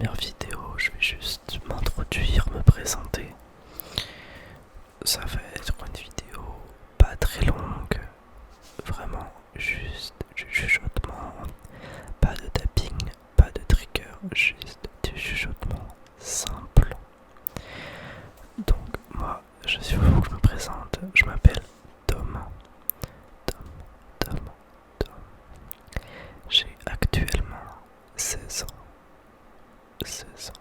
première vidéo, je vais juste m'introduire, me présenter. Ça va être une vidéo pas très longue, vraiment juste du chuchotement, pas de tapping, pas de trigger, juste du chuchotement simple. Donc moi, je me présente, je m'appelle Tom. Tom, Tom, Tom. J'ai actuellement 16 ans. 16 ans.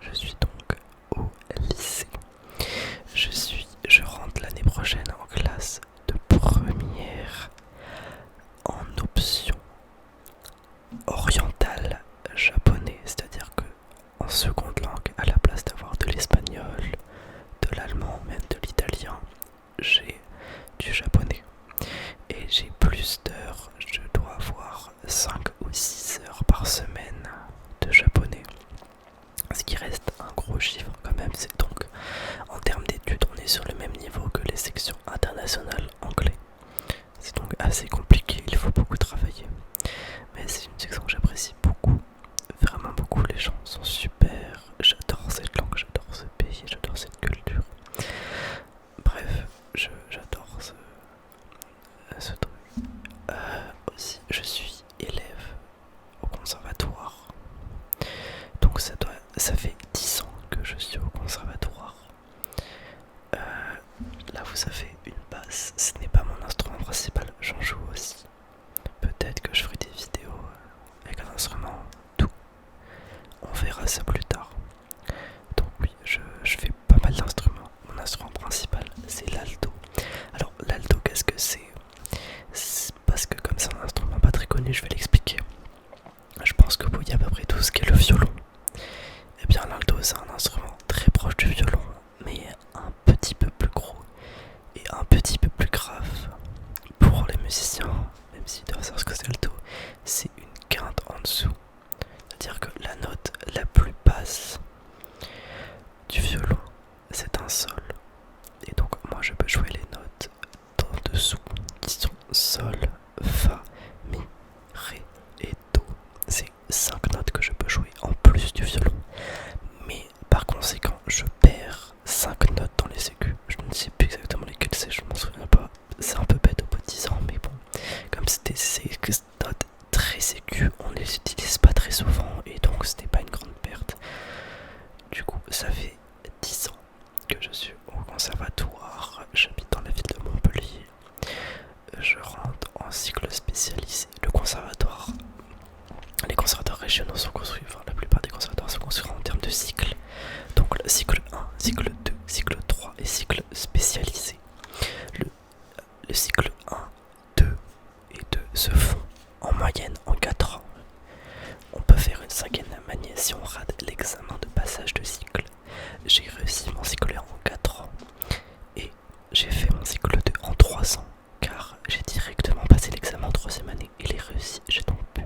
Je suis donc au lycée. Je rentre l'année prochaine en classe de première en option orientale japonais, c'est-à-dire que en seconde langue, à la place d'avoir de l'espagnol, de l'allemand, même de l'italien, j'ai du japonais. Et j'ai plus d'heures, je dois avoir 5 ou 6 heures par semaine de japonais. Ce qui reste un gros chiffre quand même, c'est donc en termes d'études, on est sur le même niveau que les sections internationales anglais. C'est donc assez compliqué, il faut beaucoup travailler. Mais c'est une section que j'apprécie beaucoup, vraiment beaucoup, les gens sont super, j'adore cette langue, j'adore ce pays, j'adore cette culture. Bref, j'adore ce truc. Aussi, je suis élève au conservatoire. Donc ça fait 10 ans que je suis au conservatoire. Là vous avez une basse, ce n'est pas mon instrument principal, j'en joue aussi. Peut-être que je ferai des vidéos avec un instrument doux. On verra ça plus tard. Donc oui, je fais pas mal d'instruments. Mon instrument principal c'est l'alto. Alors l'alto, qu'est-ce que c'est parce que comme c'est un instrument pas très connu, je vais l'expliquer. Je pense que vous voyez à peu près tout ce qu'est le violon. Et bien l'alto c'est un instrument très proche du violon, mais un petit peu plus gros et un petit peu plus grave. Pour les musiciens, même s'ils doivent savoir ce que c'est l'alto, c'est une quinte en dessous. C'est-à-dire que la note la plus basse du violon, c'est un sol. Et donc moi je peux jouer les notes d'en dessous, qui sont sol, fa, mi, ré et do. C'est 5 notes que je peux jouer en plus du violon. Mais par conséquent, je perds 5 notes dans les aigus. Je ne sais plus exactement lesquelles c'est, je m'en souviens pas. C'est un peu bête au bout de 10 ans, mais bon. Comme c'était ces notes très aigus, on les utilise pas très souvent et donc c'était pas une grande perte. Du coup, ça fait 10 ans que je suis au conservatoire. J'habite dans la ville de Montpellier. Je rentre en cycle spécialisé. Les conservatoires régionaux sont construits, enfin la plupart des conservatoires sont construits en termes de cycle. Donc le cycle 1, cycle 2, cycle 3 et cycle spécialisé. Le cycle 1, 2 et 2 se font en moyenne en 4 ans. On peut faire une cinquième année si on rate l'examen de passage de cycle. J'ai réussi mon cycle 1 en 4 ans et j'ai fait mon cycle 2 en 3 ans car j'ai directement passé l'examen en 3ème année et l'ai réussi. J'ai donc pu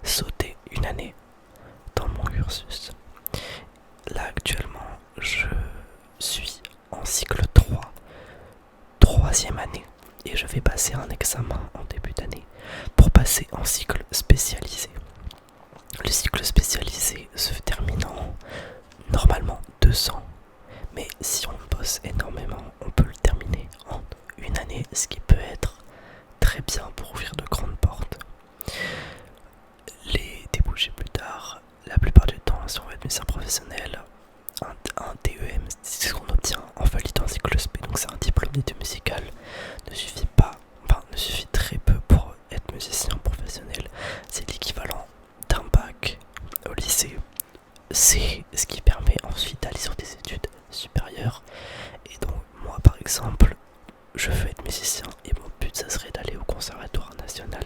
sauter une année dans mon cursus. Là actuellement je suis en cycle 3, 3ème année, et je vais passer un examen en début d'année pour passer en cycle spécialisé. Le cycle spécialisé se termine en normalement 2 ans, mais si on bosse énormément, on peut le terminer en une année, ce qui peut être très bien pour ouvrir de grandes portes. Les débouchés plus tard, la plupart du temps, si on veut être musicien professionnel, un DEM, c'est ce qu'on obtient en validant un cycle spé, donc c'est un diplôme d'études musicales, ne suffit très peu pour être musicien professionnel. C'est l'équivalent d'un bac au lycée. C'est ce qui permet ensuite d'aller sur des études supérieures. Et donc moi par exemple, je veux être musicien et mon but ça serait d'aller au conservatoire national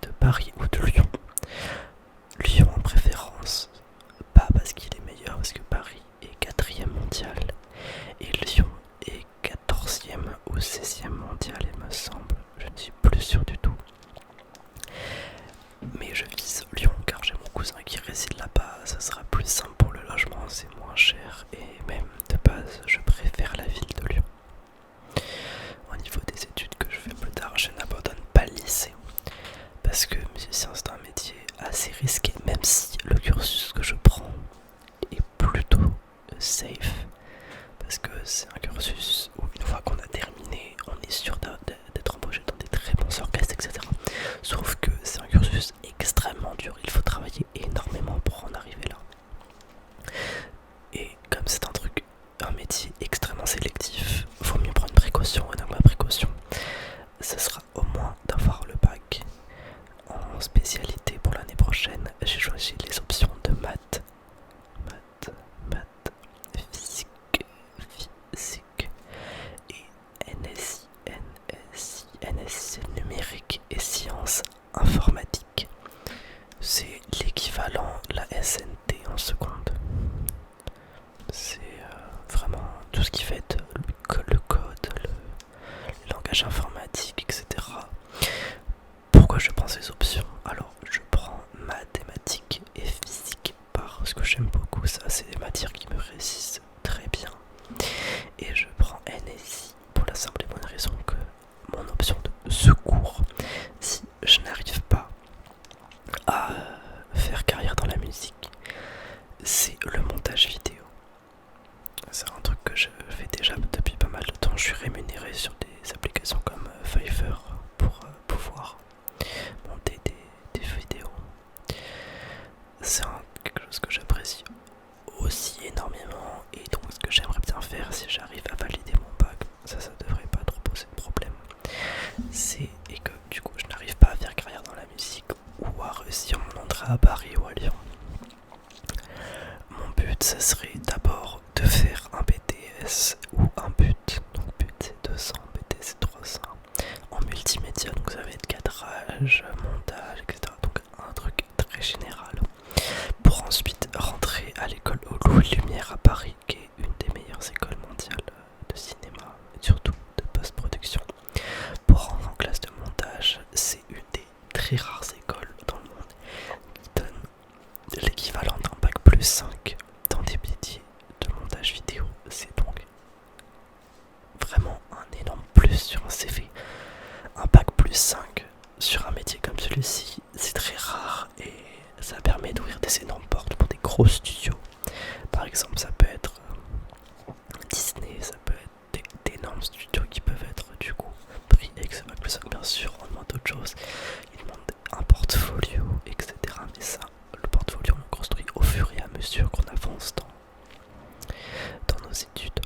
de Paris ou de Lyon. Lyon en préférence, pas parce qu'il est meilleur, parce que Paris est 4ème mondial et Lyon est 14ème ou 16ème mondial, il me semble. Je ne suis plus sûr du tout. Mais je vise Lyon car j'ai mon cousin qui réside là-bas, ça sera plus simple pour j'ai choisi les options de maths, maths, physique et NSI numérique et sciences informatiques. C'est l'équivalent de la SNT en seconde. C'est vraiment tout ce qui fait le code, le langage informatique, etc. Pourquoi je prends ces options? Alors, je prends mathématiques et physique parce que j'aime beaucoup ça, c'est des matières qui me résistent très bien. Et je prends NSI pour la simple et bonne raison que mon option de secours, si je n'arrive pas à faire carrière dans la musique, c'est le montage vidéo. C'est un truc que je fais déjà depuis pas mal de temps. Je suis rémunéré sur des applications comme Fiverr pour pouvoir monter des vidéos. C'est quelque chose que j'apprécie aussi énormément, et donc ce que j'aimerais bien faire si j'arrive à valider mon bac, ça devrait pas trop poser de problème, c'est et que du coup je n'arrive pas à faire carrière dans la musique ou à réussir mon entrée à Paris ou à Lyon. Mon but, ça serait d'abord de faire un BTS ou un but. Donc but c'est 200, BTS c'est 300 en multimédia, donc ça va être cadrage, montage, etc. Donc un truc très général. Pour ensuite rentrer à l'école au Louis Lumière à Paris, qui est une des meilleures écoles mondiales de cinéma et surtout de post-production. Pour rentrer en classe de montage, c'est une des très rares écoles dans le monde qui donne l'équivalent d'un bac plus 5 dans des métiers de montage vidéo. C'est donc vraiment un énorme plus sur un CV. Un bac plus 5 sur un métier comme celui-ci, c'est très rare et ça permet d'ouvrir des énormes portes pour des gros studios. Par exemple, ça peut être Disney, ça peut être d'énormes studios qui peuvent être du coup pris avec ce bac plus 5. Bien sûr, on demande d'autres choses, ils demandent un portfolio, etc. Mais ça, le portfolio, on le construit au fur et à mesure qu'on avance dans nos études.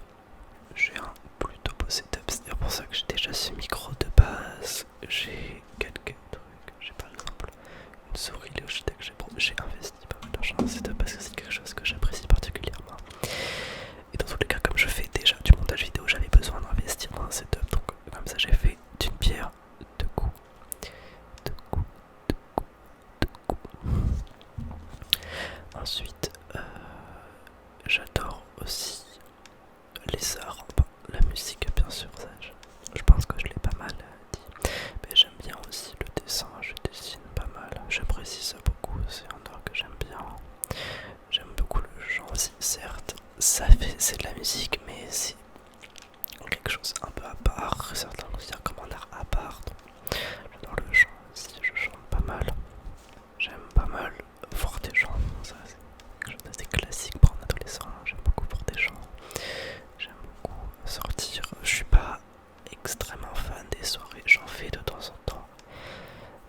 J'ai un plutôt beau setup, c'est d'ailleurs pour ça que j'ai déjà ce micro de base. J'ai quelques trucs, j'ai par exemple une souris Logitech, j'ai investi pas mal d'argent dans ce setup parce que c'est quelque chose que j'apprécie particulièrement. Et dans tous les cas, comme je fais déjà du montage vidéo, j'avais besoin d'investir dans un setup, donc comme ça j'ai fait d'une pierre deux coups. Ensuite, j'adore aussi les arts, la musique bien sûr, ça, je pense que je l'ai pas mal dit, mais j'aime bien aussi le dessin, je dessine pas mal, j'apprécie ça beaucoup, c'est un art que j'aime bien, j'aime beaucoup le chant aussi, certes, c'est de la musique, mais c'est quelque chose un peu à part, certains considèrent comme un art à part, donc j'adore le chant aussi, je chante pas mal, j'aime pas mal voir des gens, ça c'est quelque chose d'assez classique pour un adolescent, j'aime beaucoup voir des gens. J'aime beaucoup sortir. Je suis pas extrêmement fan des soirées, j'en fais de temps en temps.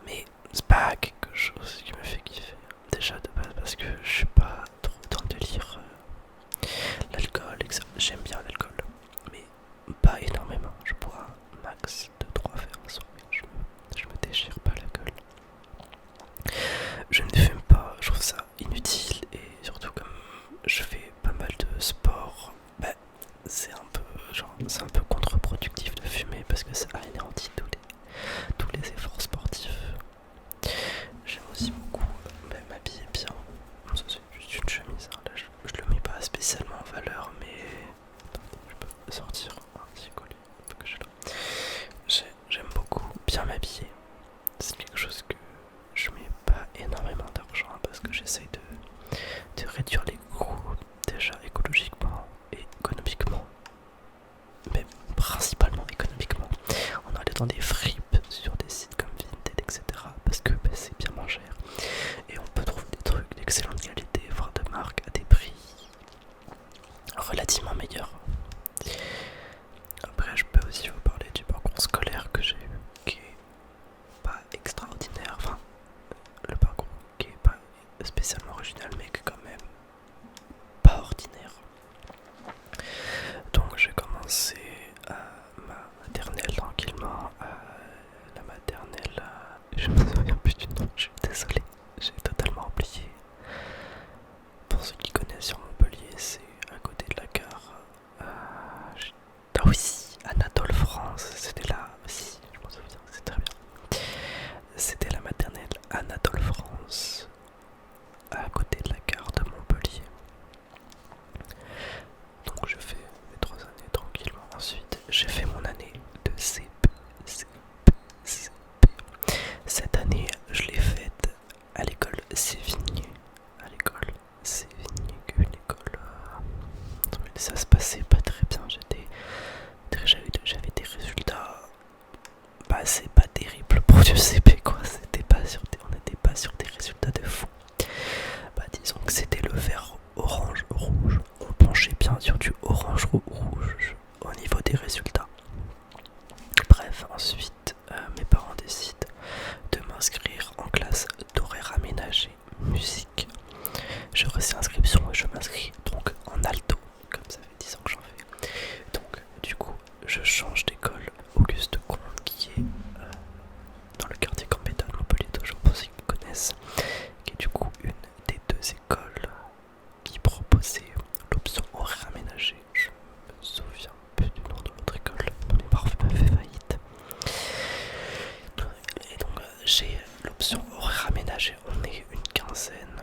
Mais c'est pas quelque chose qui me fait kiffer. Déjà de base parce que je suis pas trop dans le délire l'alcool, etc. J'aime bien l'alcool, mais pas énormément. Je bois max 2-3 verres en soirée. Je me déchire pas la gueule. Je ne fume pas, je trouve ça inutile et surtout comme je fais pas mal de sport, c'est un peu contre-productif de fumer parce que ça anéantit tous les efforts sportifs. J'aime aussi beaucoup m'habiller bien. Ça c'est juste une chemise, hein. Là je le mets pas spécialement en valeur, mais je peux sortir un petit collier que j'ai là. J'aime beaucoup bien m'habiller. C'est quelque chose que je mets pas énormément d'argent parce que j'essaye de réduire les coûts déjà écologiquement et économiquement, mais principalement économiquement, en allant dans des fripes sur des sites comme Vinted, etc. parce que c'est bien moins cher et on peut trouver des trucs d'excellente qualité, voire de marque à des prix relativement meilleurs. Après, je peux aussi vous parler du parcours scolaire que j'ai eu, qui est pas extraordinaire, enfin le parcours qui est pas spécialement original mais qui est quand même pas ordinaire. Donc j'ai commencé à ma maternelle tranquillement, à la maternelle, je me souviens plus du nom, je suis désolé, j'ai totalement oublié. à côté de la gare de Montpellier. Donc je fais mes 3 années tranquillement. Ensuite, j'ai fait mon année de CP. Cette année, je l'ai faite à l'école Sévigné. À l'école Sévigné, une école. Ça se passait pas très bien. J'avais des résultats. Bah, c'est pas terrible pour du CP quoi. On n'était pas sur des résultats de fou. Bah, disons que c'était le vert orange-rouge. On penchait bien sur du orange-rouge au niveau des résultats. Bref, ensuite, mes parents décident de m'inscrire en classe d'horaire aménagé musique. Je reçois inscription et je m'inscris donc en alto, comme ça fait 10 ans que j'en fais. Donc, du coup, je change d'école Auguste Comte qui est dans le quartier Gambetta de Montpellier, toujours pour ceux qui connaissent, qui est du coup une des 2 écoles qui proposait l'option horaire aménagé. Je me souviens plus du nom de l'autre école, mon mémoire m'a fait faillite. Et donc j'ai l'option horaire aménagé. On est une quinzaine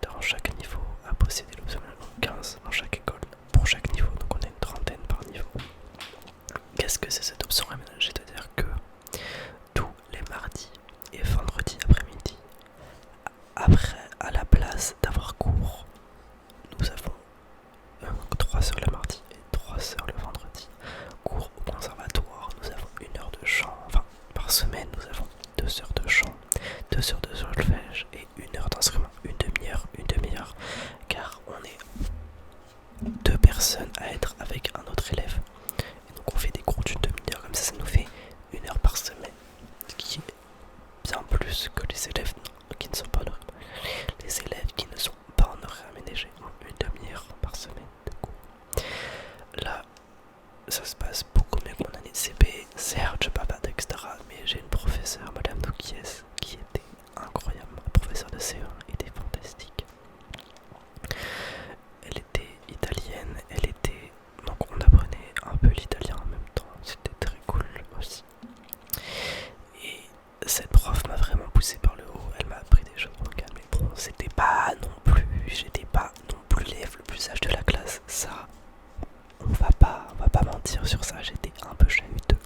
dans chaque niveau à posséder l'option 15 dans chaque école pour chaque niveau, donc on est une trentaine par niveau. Qu'est-ce que c'est cette option aménagée? C'est-à-dire que tous les mardis et vendredis après-midi, après à la place d'avoir cours, nous avons 3 heures le mardi et 3 heures le vendredi. Cours au conservatoire, nous avons 1 heure de chant, enfin par semaine nous avons 2 heures de chant, 2 heures de solfège et 1 heure d'instrument, une demi-heure, car on est 2 personnes à être avec un autre élève. Et donc on fait des cours d'une demi-heure, comme ça nous fait 1 heure par semaine, ce qui est bien plus que les élèves qui ne sont pas en horaire. Les élèves qui ne sont pas en horaire aménagé ont une demi-heure par semaine de cours. Là, ça se passe beaucoup mieux que mon année de CP, certes je babade, etc. Mais j'ai une professeure, Madame Noukies, qui était incroyable. Ma professeure de CE1 était fantastique. Elle était italienne, donc on apprenait un peu l'italien en même temps, c'était très cool aussi. Et cette prof m'a vraiment poussé par le haut, elle m'a appris des choses pour le calme. Mais bon, j'étais pas non plus l'élève le plus sage de la classe, ça, on va pas mentir sur ça, j'étais un peu chahuteux.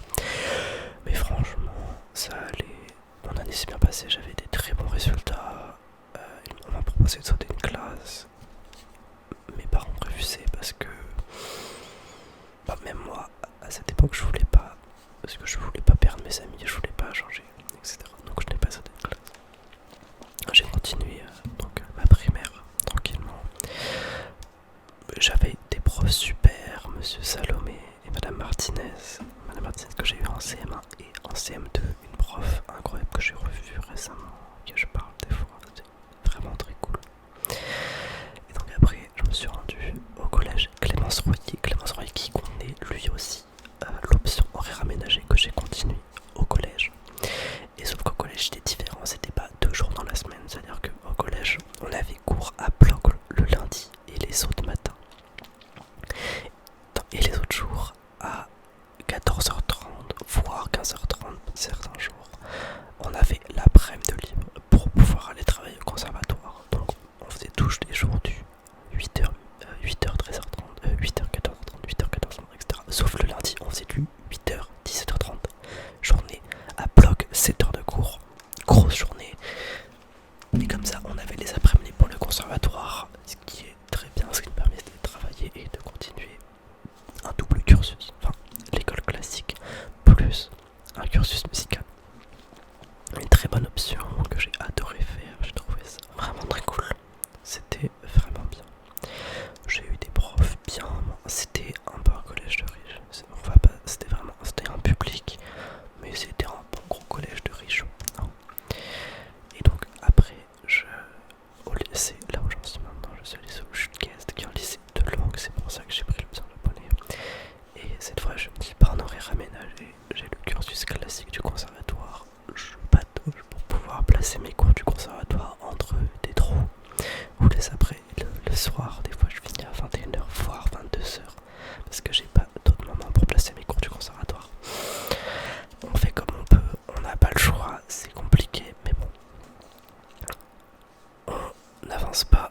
Mais franchement, ça allait, mon année s'est bien passée, j'avais des très bons résultats. On m'a proposé de sauter une classe. Mes parents ont refusé parce que même moi à cette époque je voulais pas, parce que je voulais pas perdre mes amis, je voulais pas changer, etc. Donc je n'ai pas sauté une classe. J'ai continué donc ma primaire tranquillement. J'avais des profs super, Monsieur Salomé et Madame Martinez que j'ai eu en CM1 et en CM2, une prof incroyable que j'ai revue récemment, que je parle des fois, c'est vraiment très cool. Et donc après je me suis rendu au collège Clémence Royer qui contenait lui aussi l'option horaire aménagée, que j'ai continué au collège. Et sauf qu'au collège c'était différent, c'était pas 2 jours dans la semaine, c'est-à-dire qu'au collège on avait cours à bloc le lundi et les autres matins. Et les autres jours à 14h30, voire 15h30 certains jours, on avait l'après-midi de libre pour pouvoir aller travailler au conservatoire. Donc on faisait tous les jours du 8h, 8h, 13h30, 8h, 14h30, 8h, 14h30, etc. Sauf le lundi, on faisait du 8h, 17h30. Journée à bloc, 7 heures de cours, grosse journée. Et comme ça, on avait les après-midi pour le conservatoire, ce qui est très bien, ce qui nous permet de travailler et de continuer un double cursus, enfin l'école classique plus un cursus musical. Une très bonne option que j'ai adoré faire, j'ai trouvé ça vraiment très cool. C'était vraiment bien. J'ai eu des profs bien, c'était un peu un collège de riches. C'était un public, mais c'était un bon gros collège de riches. Hein. Et donc après, au lycée, là où j'en suis maintenant, je suis au lycée Schutgest, qui est un lycée de langue, c'est pour ça que j'ai pris l'option japonais. Et cette fois, je me dis pas en horaire aménagé, j'ai le cursus classique du conservatoire. Je patauge pour pouvoir placer mes cours du conservatoire entre des trous ou les après le soir. Des fois, je finis à 21h, voire 22h, parce que j'ai pas d'autres moments pour placer mes cours du conservatoire. On fait comme on peut, on n'a pas le choix, c'est compliqué, mais bon. On avance pense pas